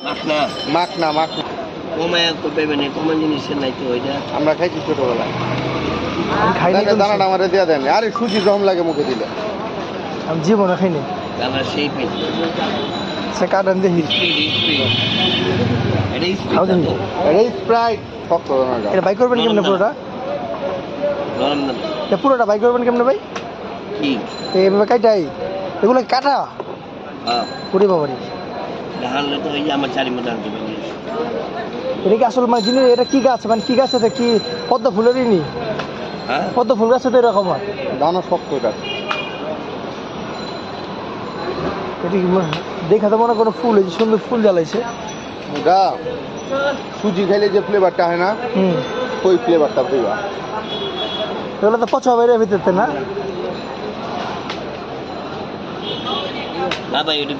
মাখনা মাখনা মাখনা কমায় তো পেবে না, কমান জিনিসের নাই তো ওইটা। আমরা খাইছি ছোটবেলায়। খাইনি দানা দানাটা আমার দিয়ে দেন, আরে সুজি জম লাগে মুখে দিলে। আমি জীবনে খাইনি। দানার সেই পিস সে কাটান দেখি খাও দেখি। এই স্প্রাইট শক্ত দানাটা। এটা বাই করবেন কেমনে পুরোটা? নরম না এটা পুরোটা বাই করবেন কেমনে ভাই? কি এইভাবে কাটাই এগুলো কাটা হ্যাঁ পুরি বাবারি। হানলে তো ওই যে আমার চারি মতো আনতে পারি। এটা কি আসল মানে জিনিস? এটা কি গাছ মানে কি গাছ? এটা কি পদ্ম ফুলেরই নি? হ্যাঁ পদ্ম ফুল গাছ তো এরকম হয়। দানা শক্ত এটা। এটি দেখা তো মনে কোনো ফুল, এই যে সুন্দর ফুল জ্বালাইছে। এটা সুজি খাইলে যে ফ্লেভারটা হয় না, ওই ফ্লেভারটা পাইবা। এগুলো তো পচা বাইরে ভিতরতে না? না ভাই ওটি